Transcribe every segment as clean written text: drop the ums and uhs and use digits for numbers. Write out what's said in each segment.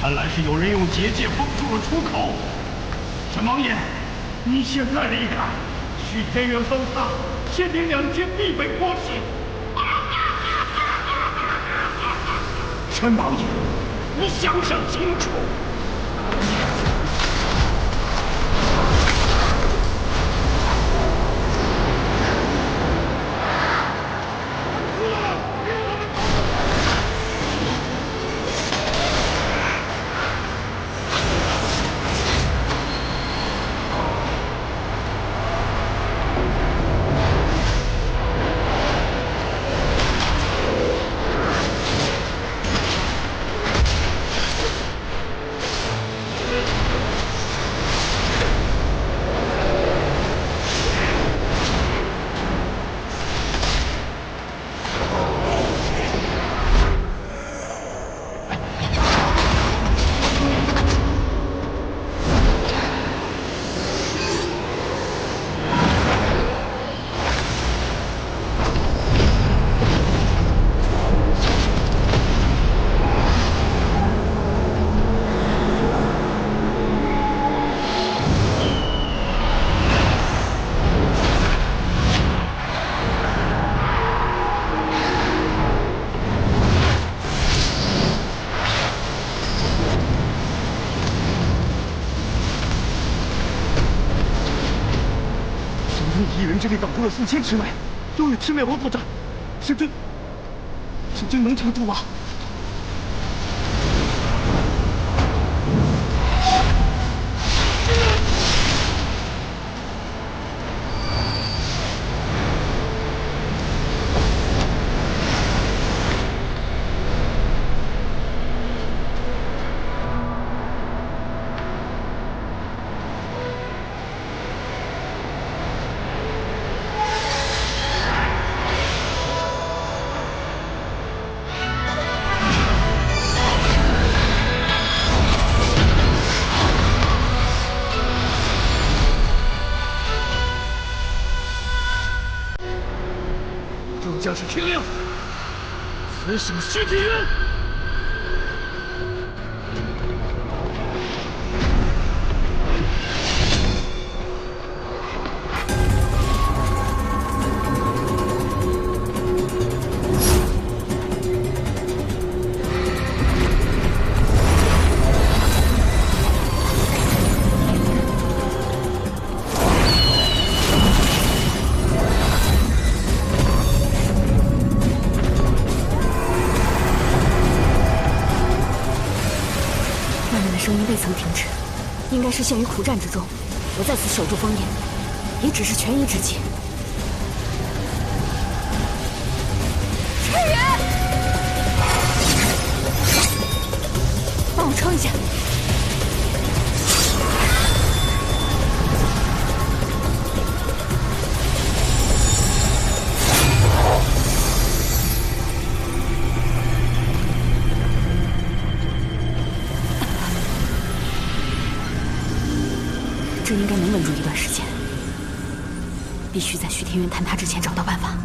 看来是有人用结界封住了出口。陈王爷，你现在离开，去天元方塔，限定2天必备国器。陈王爷，你想想清楚。一人之力挡住了4000尺外，又与魑魅魍作战，师尊能撑住吗？众将士听令，此属虚体渊。声音未曾停止，应该是陷于苦战之中。我在此守住烽烟，也只是权宜之计。赤羽，帮我撑一下。这应该能稳住一段时间，必须在徐天元坍塌之前找到办法。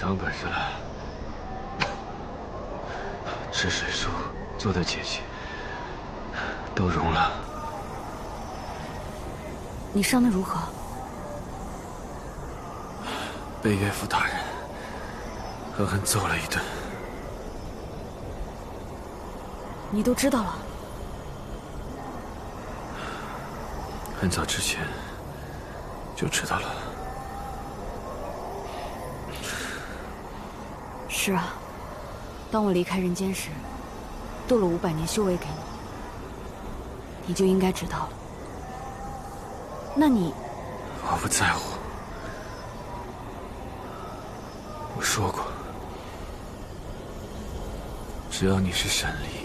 长本事了。吃水术做的结界都融了。你伤得如何？被岳父大人狠狠揍了一顿。你都知道了？很早之前就知道了。是啊，当我离开人间时，渡了500年修为给你，你就应该知道了。那你……我不在乎。我说过，只要你是神力。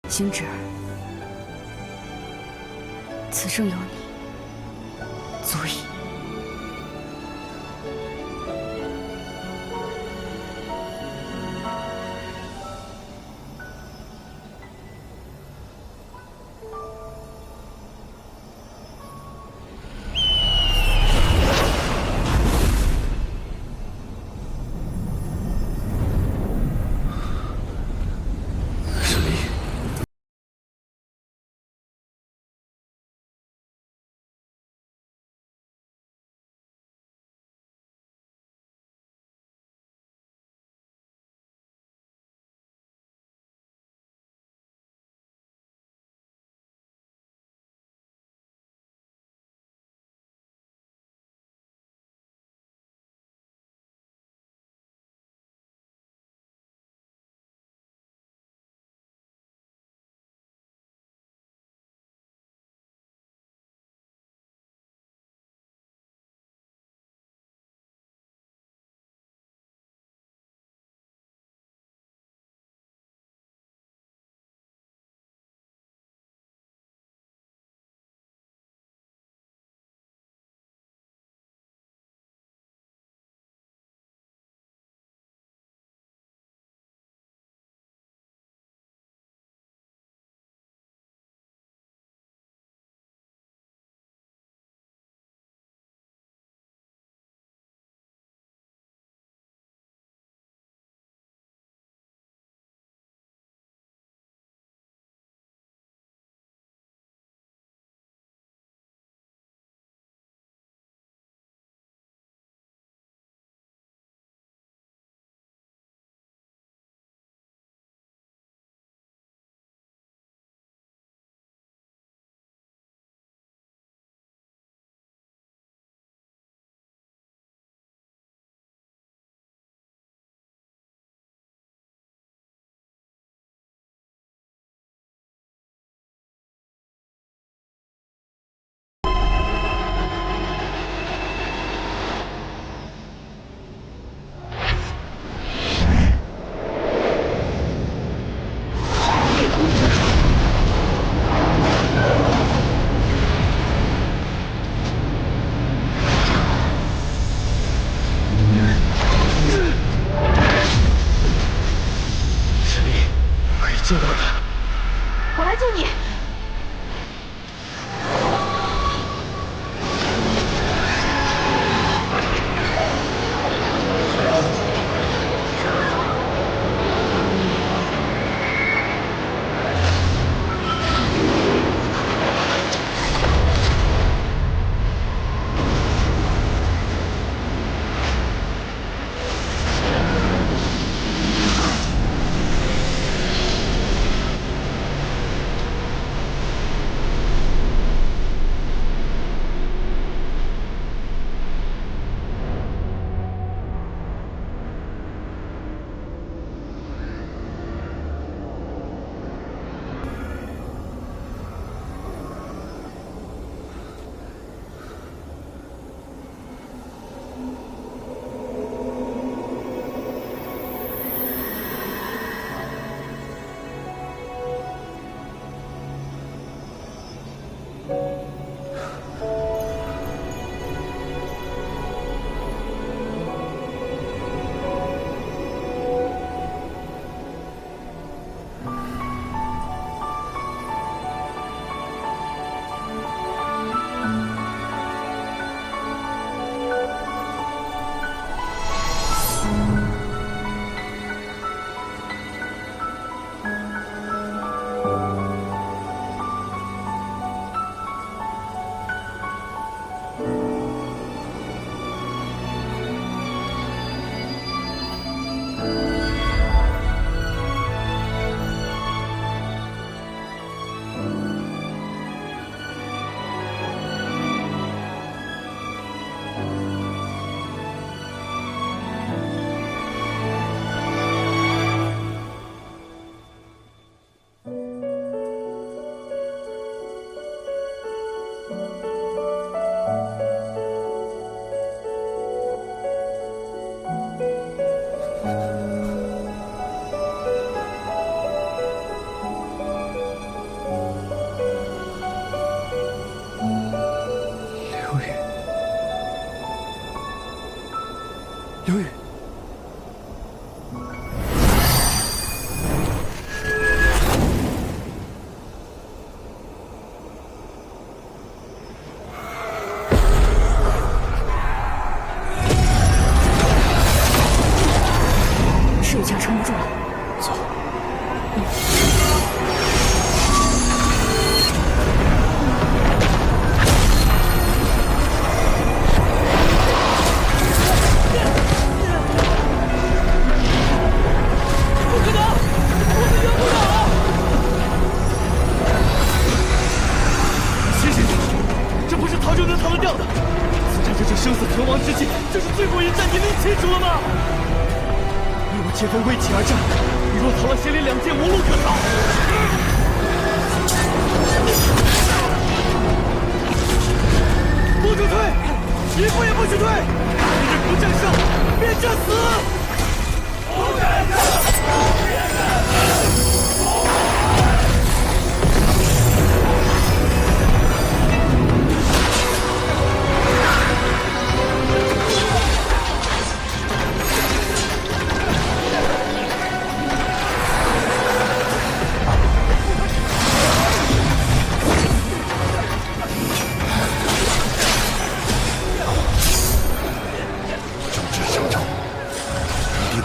星芷儿，此生有你，足矣。救到他！我来救你。刘宇，石宇强撑不住了，走。前锋为己而战，你若逃了邪灵两剑，无路可逃。不准退，一步也不许退！今日不战胜，便战死！不战胜，便战死！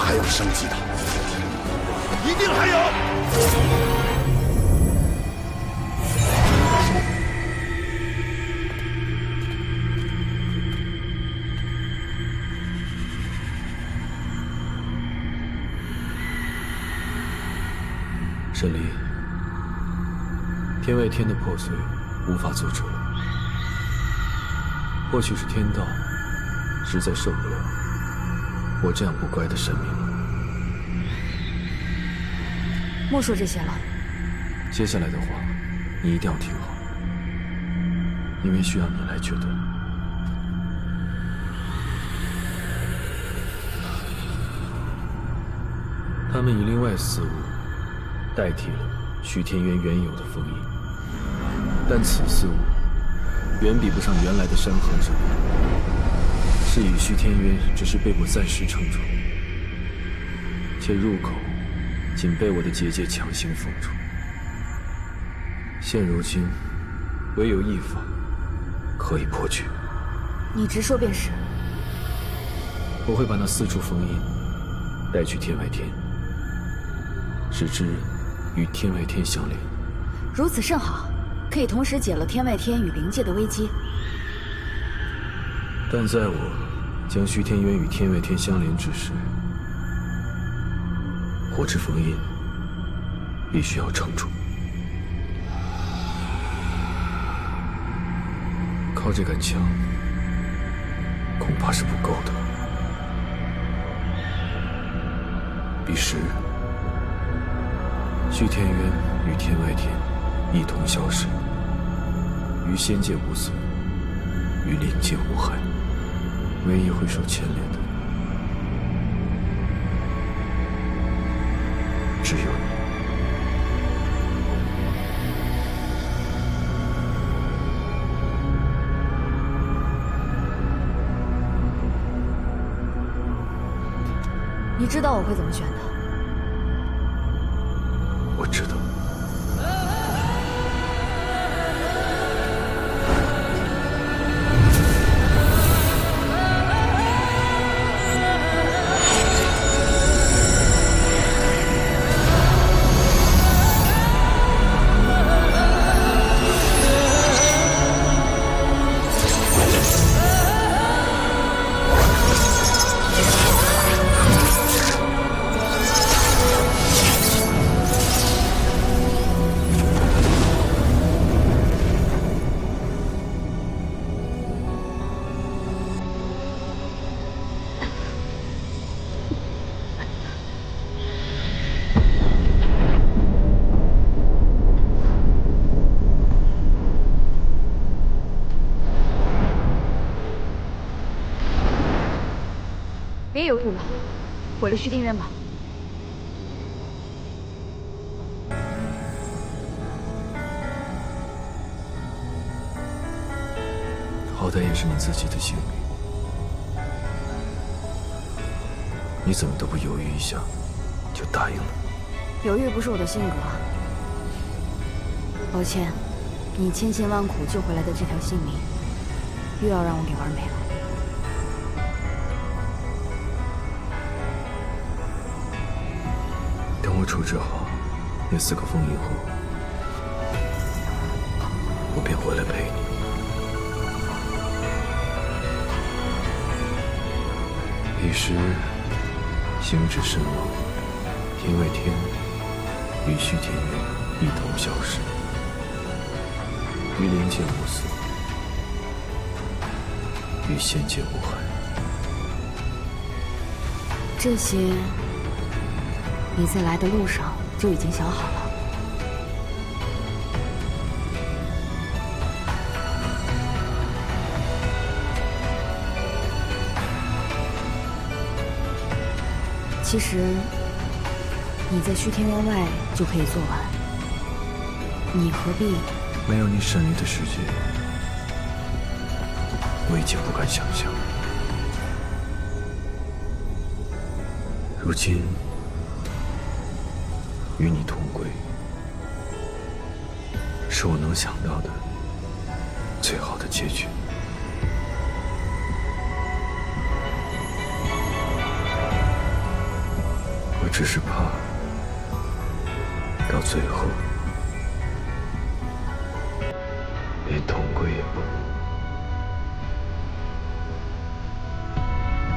还有生机的，一定还有。沈离，天外天的破碎无法阻止了，或许是天道实在受不了我这样不乖的神明了。 莫说这些了。接下来的话，你一定要听好，因为需要你来决断。他们以另外4物代替了徐天渊原有的封印，但此4物远比不上原来的山河之力，是以徐天渊只是被我暂时撑住，且入口 仅被我的结界强行封住，现如今唯有一法可以破局。你直说便是。我会把那4处封印带去天外天，使之与天外天相连。如此甚好，可以同时解了天外天与灵界的危机。但在我将虚天渊与天外天相连之时， 火之封印必须要撑住，靠这杆枪恐怕是不够的。彼时，虚天渊与天外天一同消失，于仙界无损，于灵界无害，唯一会受牵连的 只有你。你知道我会怎么选的。我知道。犹豫了，回了虚天渊吧。好歹也是你自己的性命，你怎么都不犹豫一下就答应了？犹豫不是我的性格。抱歉，你千辛万苦救回来的这条性命，又要让我给玩没了。等我处置好那4个封印后，我便回来陪你。彼时，星至身亡，天外天与虚天渊一同消失，于灵界无死，于仙界无憾。这些，你在来的路上就已经想好了。其实，你在虚天渊外就可以做完。你何必？没有你神力的世界，我已经不敢想象。如今与你同归，是我能想到的最好的结局。我只是怕到最后连同归也不能。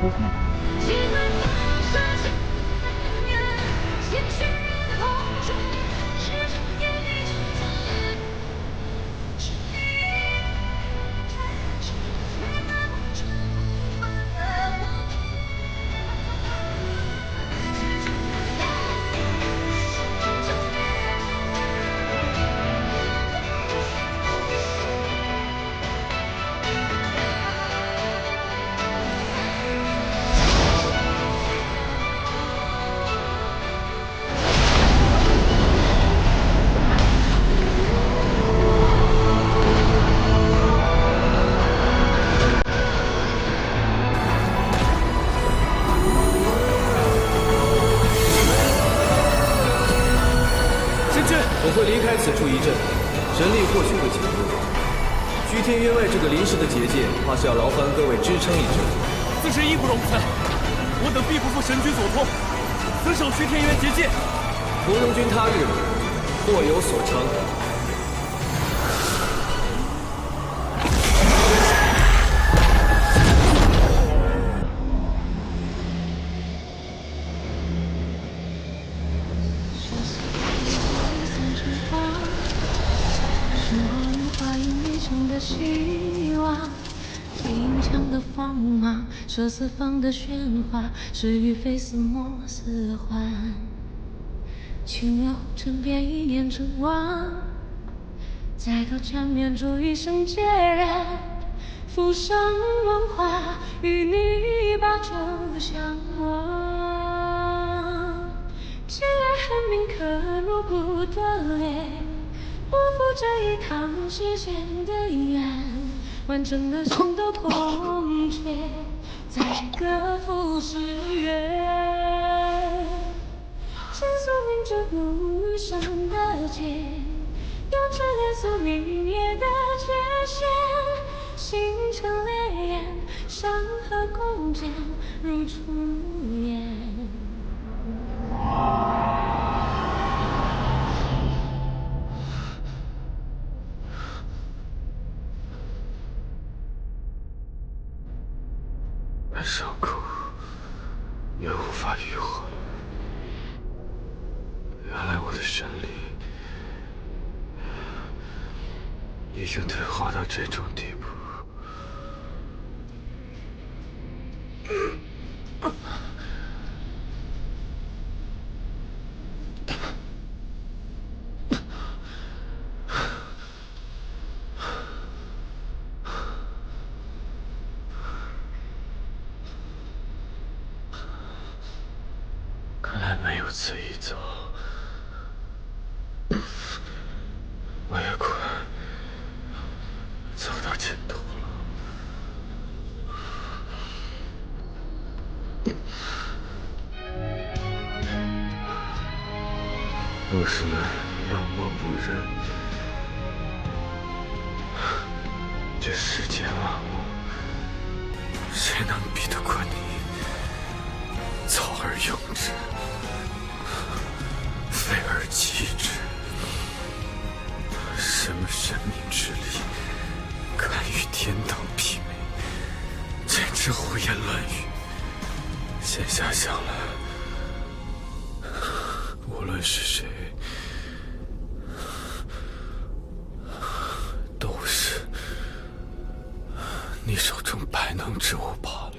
不会吧？我会离开此处一阵，神力或许会减弱。虚天渊外这个临时的结界，怕是要劳烦各位支撑一阵。自是义不容辞，我等必不负神君所托，死守虚天渊结界。屠龙军他日或有所成。希望，冰强的锋芒，射四方的喧哗，是与非似莫似幻。青月红尘变一念成王，再度缠绵出一生孑然。浮生梦话，与你把酒相望。既然恨铭刻入骨断裂。不负这一趟期间的缘，完整的心都痛却，再各赴誓约。千宿明知故余生的劫，用痴恋宿明夜的界限。星辰烈焰，山河共剪，如初颜。伤口也无法愈合。原来我的神力已经退化到这种地步。没有此一走，我也快走到尽头了。若是仰望无人，这世间万物，谁能比得过你？操而用之，废而弃之。什么神明之力，敢与天道媲美？简直胡言乱语。现下想来，无论是谁，都是你手中败能之物罢了。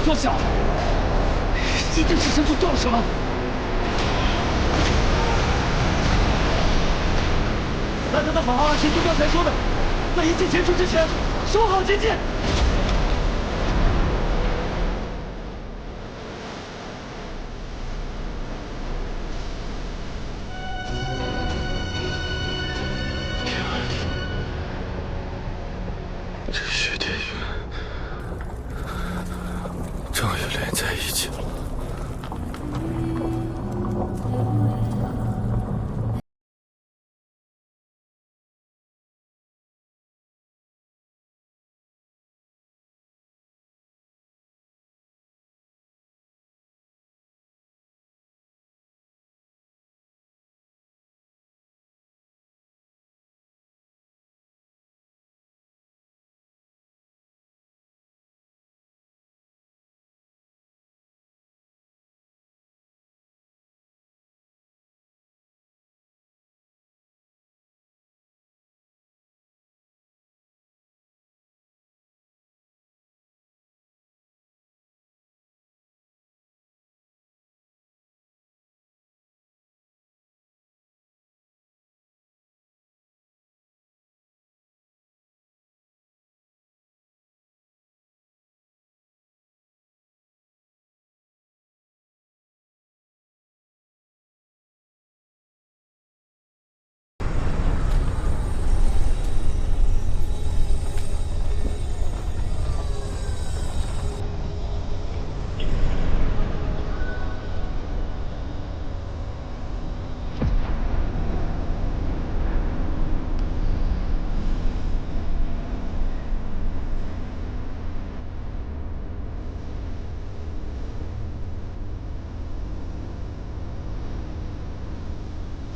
缩小，这是神族做了什么？按他的法号，神族刚才说的，在一切结束之前，收好结界。这雪天云终于连在一起了。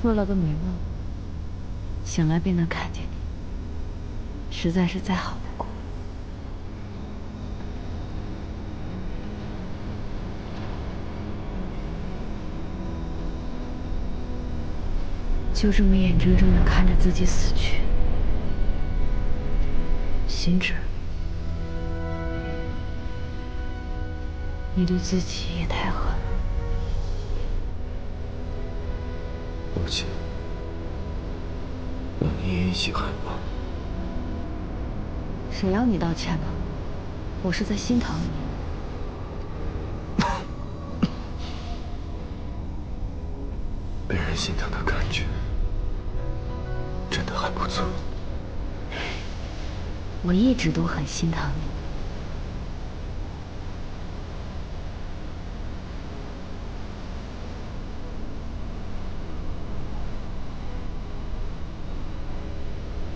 做了个美梦，醒来便能看见你，实在是再好不过。就这么眼睁睁地看着自己死去，心智，你对自己也太狠了。母亲，让你也一起害怕。谁要你道歉呢？我是在心疼你。被人心疼的感觉，真的还不错。我一直都很心疼你。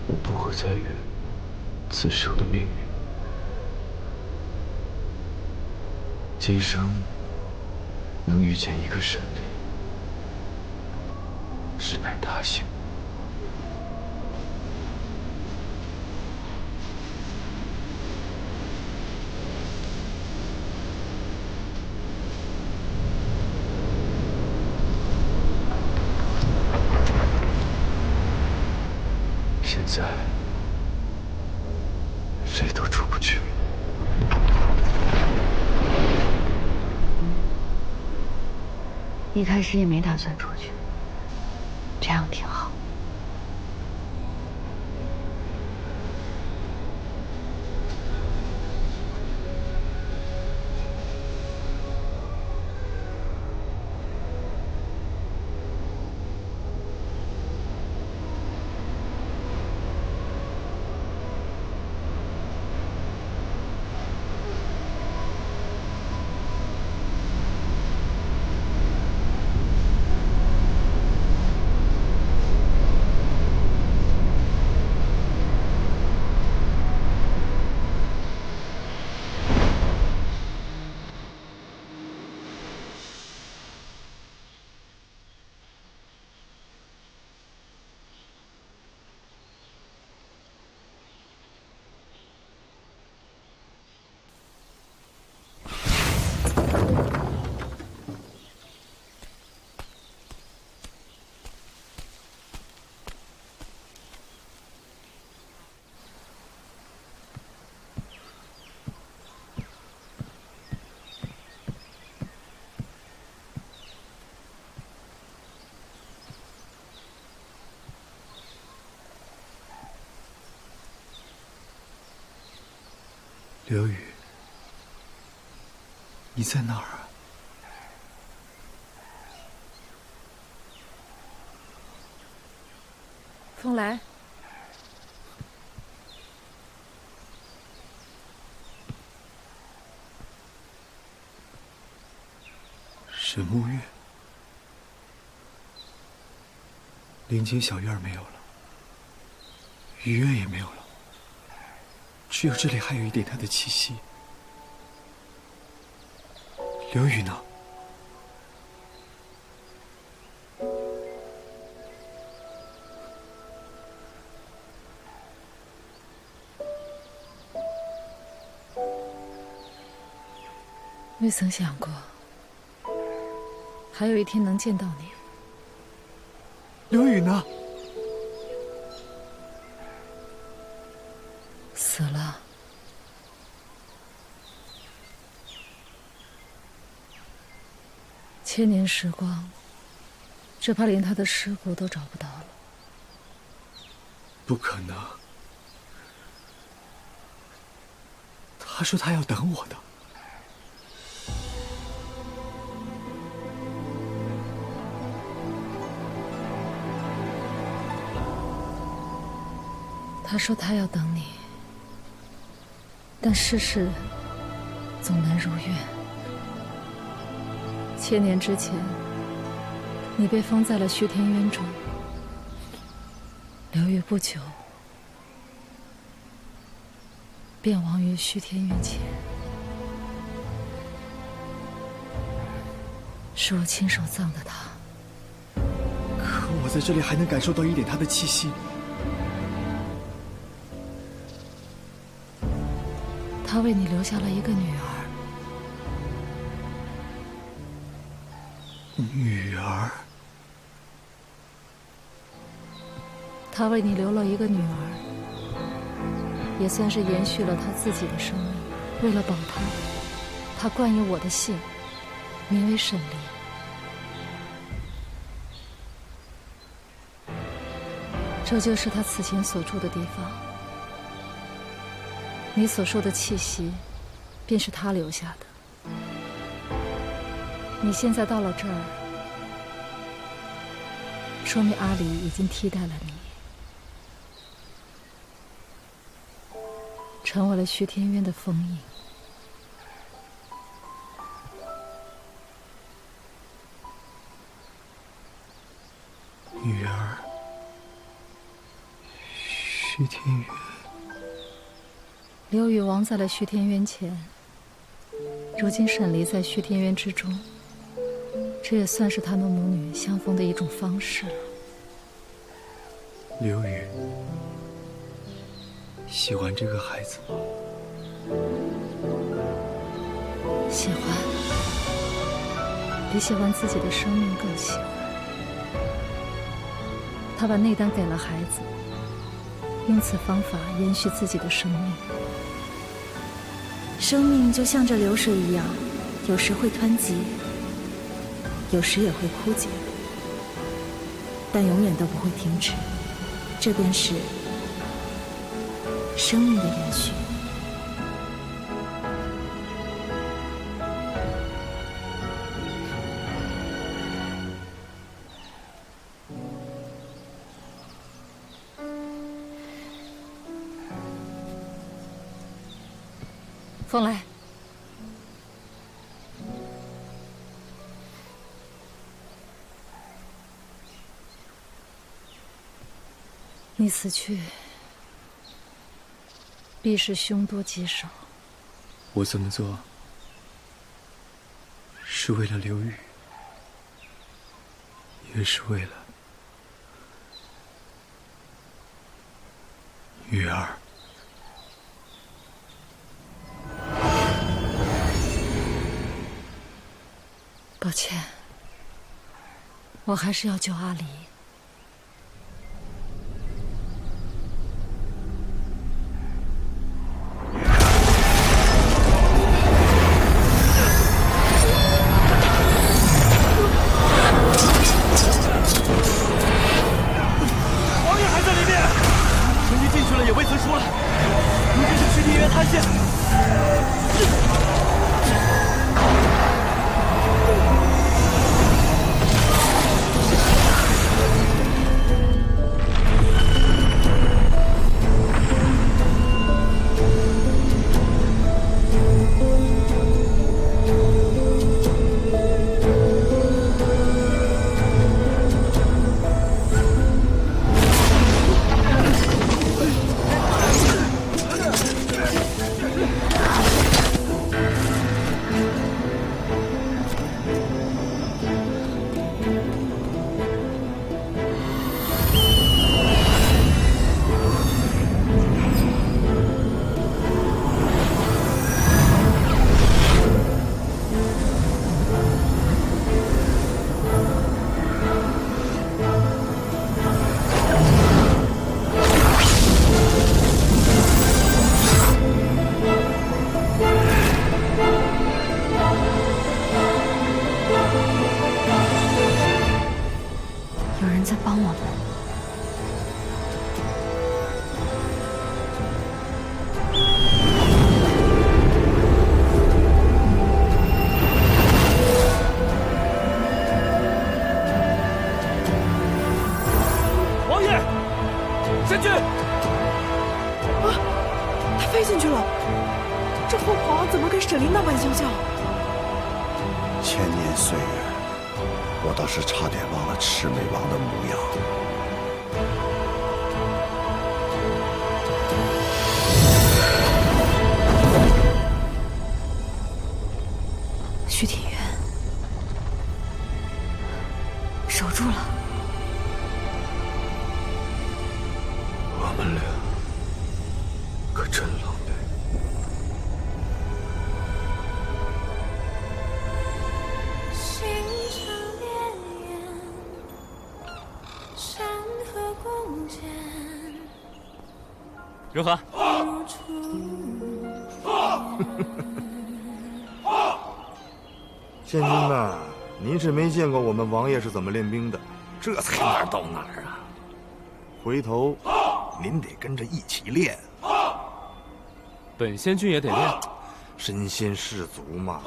我不会再怨自首的命运。今生能遇见一个神灵，实乃大幸。现在谁都出不去了。一开始也没打算出去，这样挺好。刘宇，你在哪儿啊？风来，神木院，林间小院没有了，雨院也没有了。只有这里还有一点他的气息。刘宇呢？未曾想过，还有一天能见到你。刘宇呢？死了。千年时光，只怕连他的尸骨都找不到了。不可能！他说他要等我的。他说他要等你，但世事总难如愿。千年之前，你被封在了虚天渊中。刘宇不久便亡于虚天渊前，是我亲手葬的他。可我在这里还能感受到一点他的气息。他为你留下了一个女儿。女儿。他为你留了一个女儿，也算是延续了他自己的生命。为了保她，他冠以我的姓，名为沈离。这就是他此前所住的地方。你所受的气息，便是他留下的。你现在到了这儿，说明阿离已经替代了你，成为了徐天渊的封印。女儿，徐天渊。刘禹亡在了徐天渊前，如今沈离在徐天渊之中，这也算是他们母女相逢的一种方式了。刘禹，喜欢这个孩子吗？喜欢，比喜欢自己的生命更喜欢。他把内丹给了孩子，用此方法延续自己的生命。生命就像这流水一样，有时会湍急，有时也会枯竭，但永远都不会停止。这便是生命的延续。凤来，你死去，必是凶多吉少。我这么做，是为了刘禹，也是为了雨儿。抱歉，我还是要救阿离。王爷还在里面，神君进去了也未曾出来，如今是徐天渊塌陷。有人在帮我们。王爷，神君！他飞进去了，这凤凰怎么跟沈离那般相像？千年岁月，我倒是差点忘了魑魅王的模样。徐天渊，守住了。如何？县君呐，您是没见过我们王爷是怎么练兵的，这才哪儿到哪儿啊！回头您得跟着一起练。本仙君也得练，身先士卒嘛，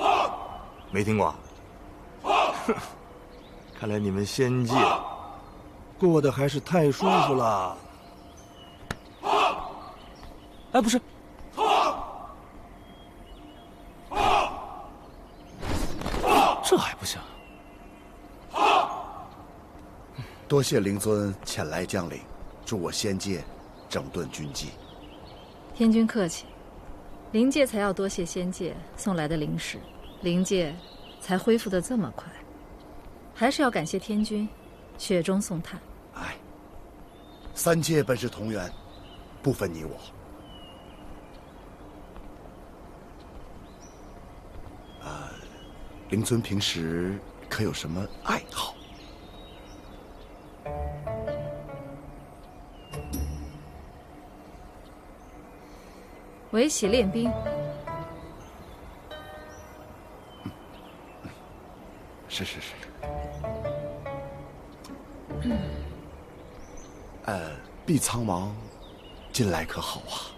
没听过？哼，看来你们仙界过得还是太舒服了。哎，不是。这还不行？多谢灵尊前来将领，助我仙界整顿军纪。天君客气，灵界才要多谢仙界送来的灵石，灵界才恢复得这么快。还是要感谢天君雪中送炭。哎，三界本是同源，不分你我。灵尊平时可有什么爱好？围棋练兵。是。碧苍王近来可好啊？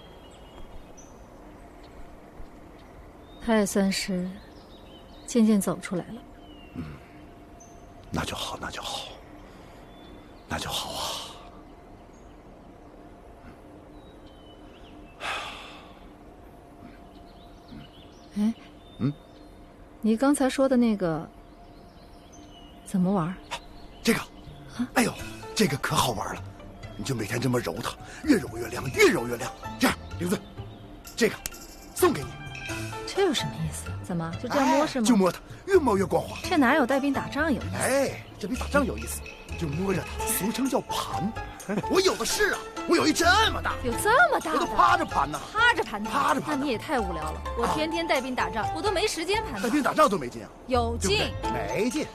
他也算是渐渐走出来了。那就好啊。哎，你刚才说的那个怎么玩？这个，哎呦，这个可好玩了！你就每天这么揉它，越揉越亮，越揉越亮。这样，灵尊，这个送给你。这有什么意思？怎么就这样摸是吗？就摸它，越摸越光滑。这哪有带兵打仗有意思？哎，这比打仗有意思，就摸着它，俗称叫盘。我有的是啊，我有一这么大，有这么大的？我都趴着盘呢。趴着盘它？趴着盘。那你也太无聊了。我天天带兵打仗，我都没时间盘它。带兵打仗都没劲啊？有劲？没劲。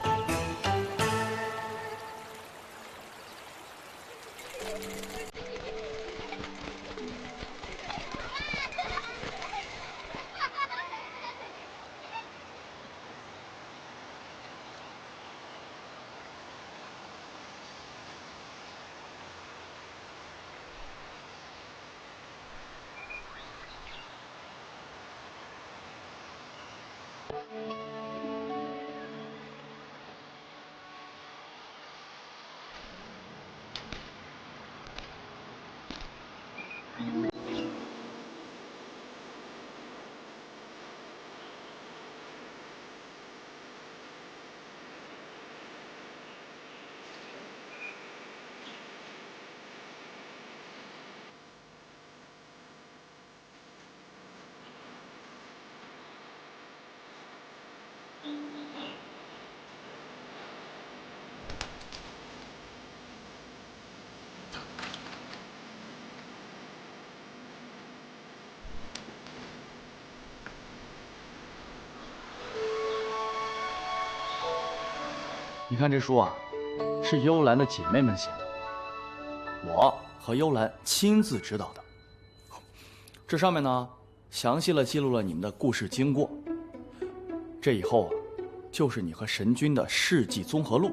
你看这书啊，是幽兰的姐妹们写的，我和幽兰亲自指导的。这上面呢，详细了记录了你们的故事经过。这以后啊，就是你和神君的事迹综合录，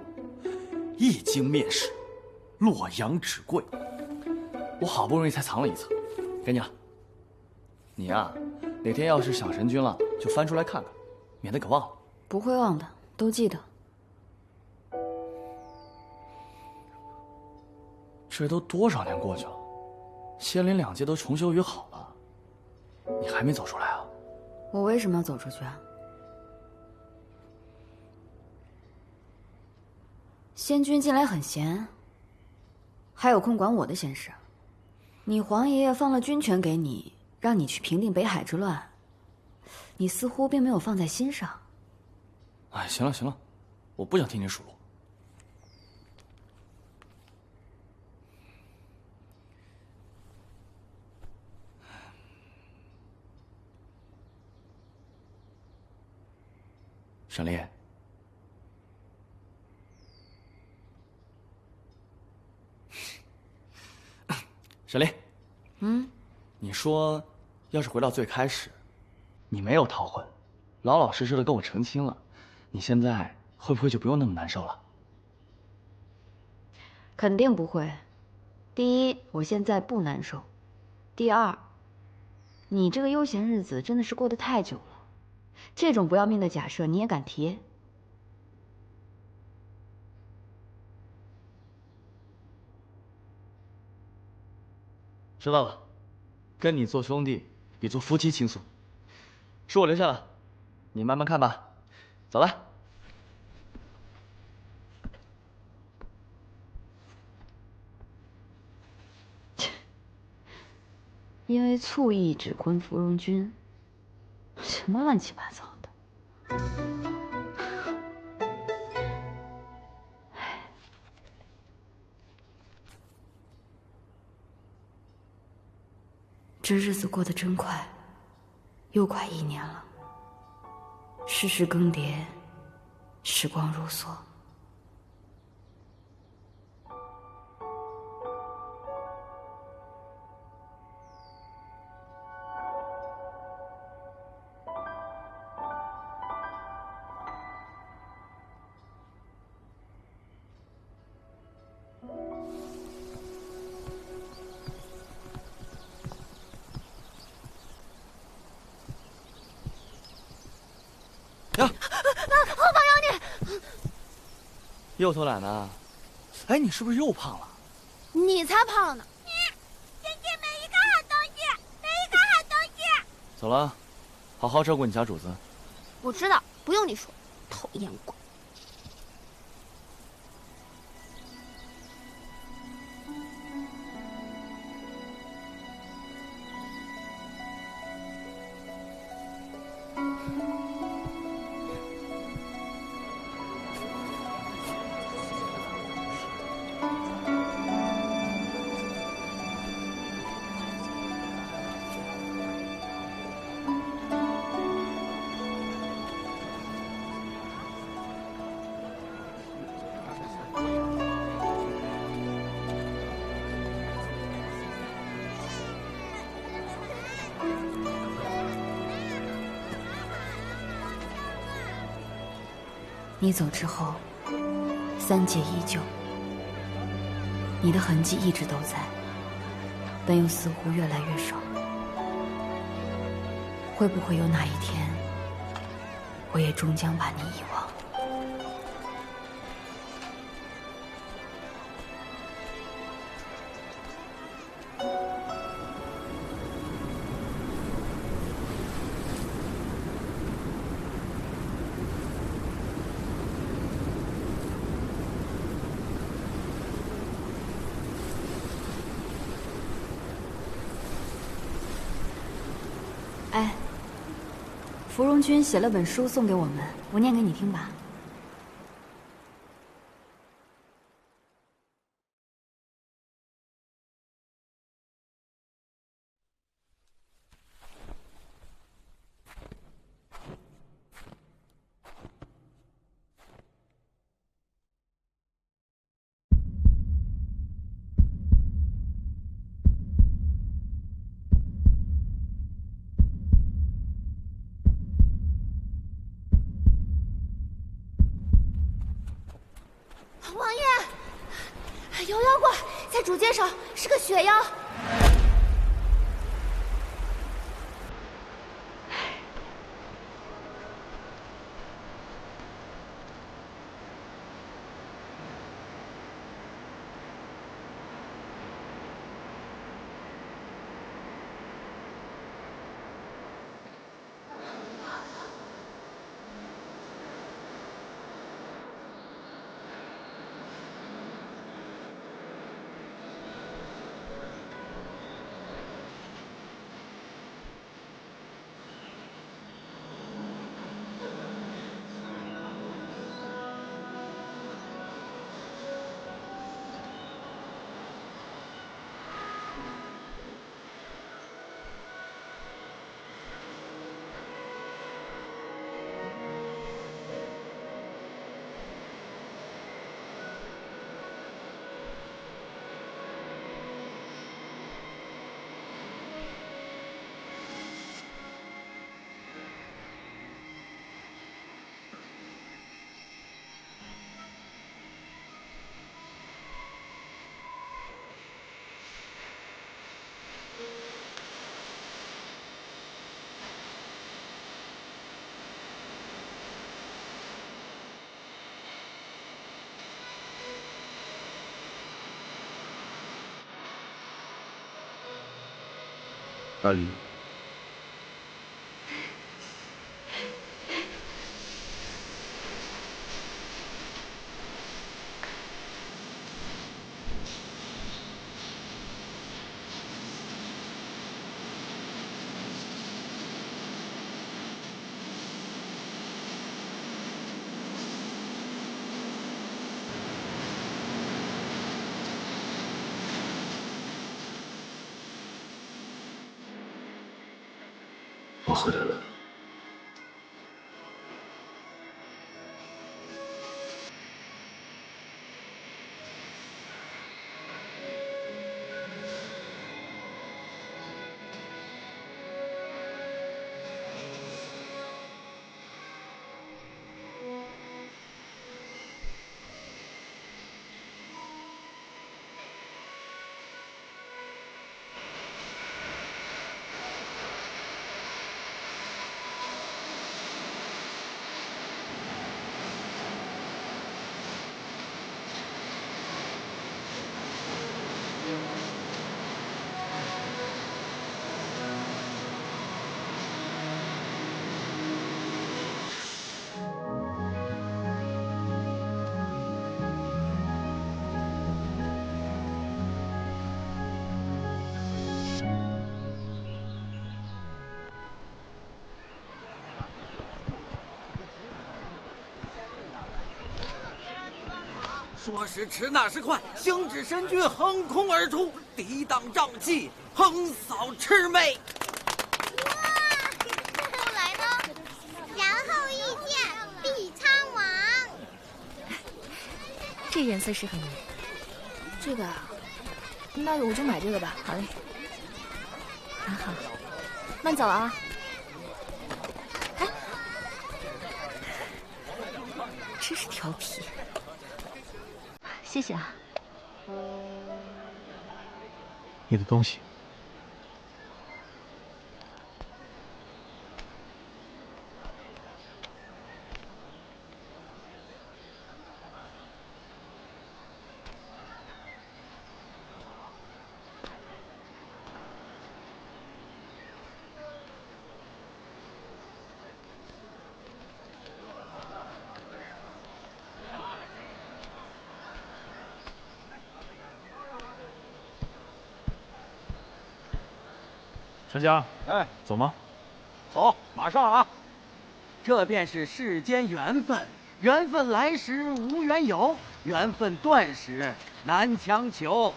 一经面世，洛阳纸贵。我好不容易才藏了一册，给你了。你呀，哪天要是想神君了，就翻出来看看，免得给忘了。不会忘的，都记得。这都多少年过去了，仙灵两界都重修于好了，你还没走出来啊？我为什么要走出去啊？仙君近来很闲，还有空管我的闲事。你皇爷爷放了军权给你，让你去平定北海之乱，你似乎并没有放在心上。哎，行了行了，我不想听你数落。沈丽，沈丽，你说，要是回到最开始，你没有逃婚，老老实实的跟我成亲了，你现在会不会就不用那么难受了？肯定不会。第一，我现在不难受；第二，你这个悠闲日子真的是过得太久了，这种不要命的假设你也敢提？知道了，跟你做兄弟比做夫妻轻松。书我留下了，你慢慢看吧。走了。因为醋意指婚芙蓉君，什么乱七八糟的。这日子过得真快，又快1年了。世事更迭，时光如梭。后方有你！又偷懒呢？哎，你是不是又胖了？你才胖呢！姐姐没一个好东西，没一个好东西。走了，好好照顾你家主子。我知道，不用你说，讨厌鬼。你走之后，3界依旧，你的痕迹一直都在，但又似乎越来越少。会不会有哪一天，我也终将把你遗忘？哎，芙蓉君写了本书送给我们，我念给你听吧。王爷，有妖怪在主街上，是个雪妖。阿离，我喝点了。说时迟，那时快，星指神君横空而出，抵挡瘴气，横扫魑魅。后来呢？然后遇见毕昌王。这颜色适合你。这个啊，那我就买这个吧。好嘞。很好，慢走啊。哎，真是调皮。谢谢啊。你的东西。陈家，哎，走吗？走，马上啊！这便是世间缘分，缘分来时无缘有，缘分断时难强求。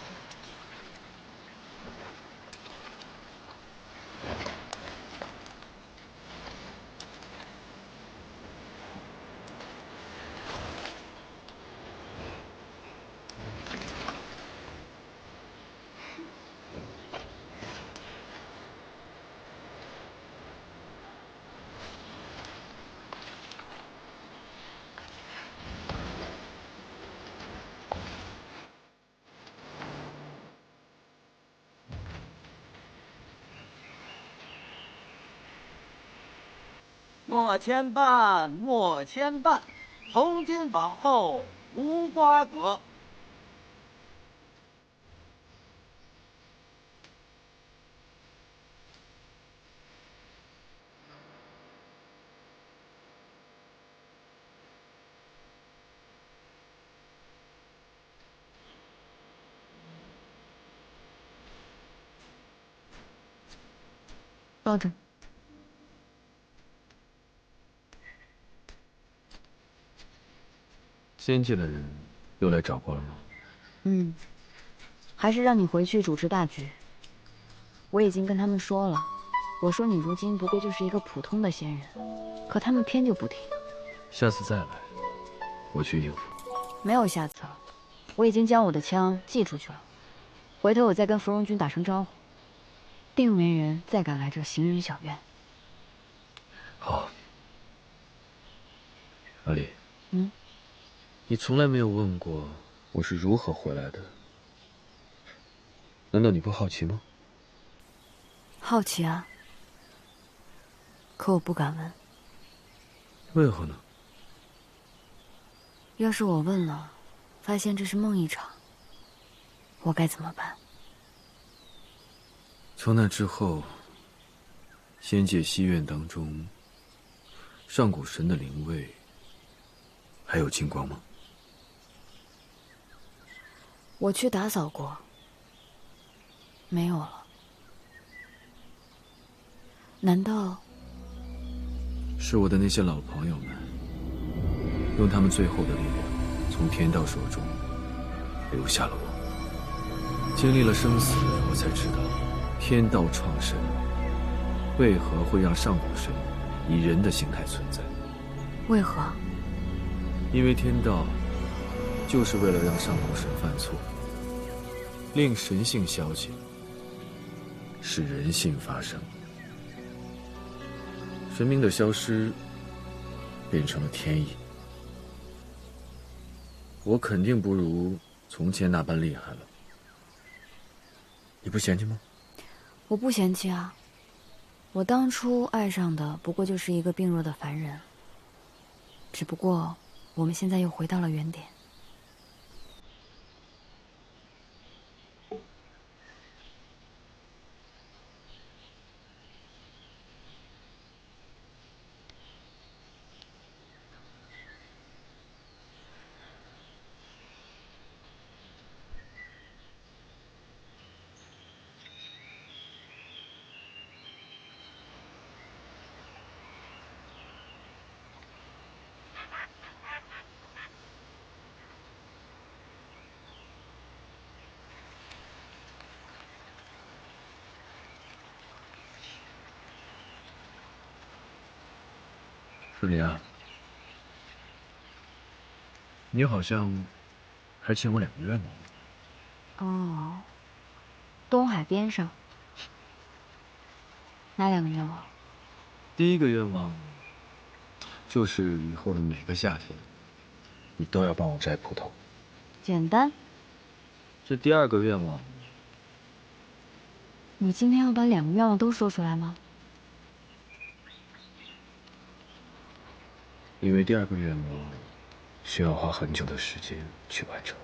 莫牵绊，莫牵绊，从今往后无瓜葛。抱着。仙界的人又来找过了吗？还是让你回去主持大局。我已经跟他们说了，我说你如今不过就是一个普通的仙人，可他们偏就不听。下次再来，我去应付。没有下次了，我已经将我的枪寄出去了，回头我再跟芙蓉君打声招呼，定没人再敢来这行人小院。好，阿离。嗯。你从来没有问过我是如何回来的，难道你不好奇吗？好奇啊，可我不敢问。为何呢？要是我问了，发现这是梦一场，我该怎么办？从那之后，仙界西院当中，上古神的灵位还有金光吗？我去打扫过，没有了。难道是我的那些老朋友们，用他们最后的力量，从天道手中留下了我。经历了生死，我才知道，天道创神为何会让上古神以人的形态存在。为何？因为天道就是为了让上古神犯错，令神性消解，使人性发生。神明的消失变成了天意，我肯定不如从前那般厉害了。你不嫌弃吗？我不嫌弃啊，我当初爱上的不过就是一个病弱的凡人，只不过我们现在又回到了原点。舒林啊，你好像还欠我2个愿望。哦，东海边上，哪2个愿望？第一个愿望就是以后的每个夏天，你都要帮我摘葡萄。简单。这第2个愿望，你今天要把2个愿望都说出来吗？因为第2个愿望需要花很久的时间去完成。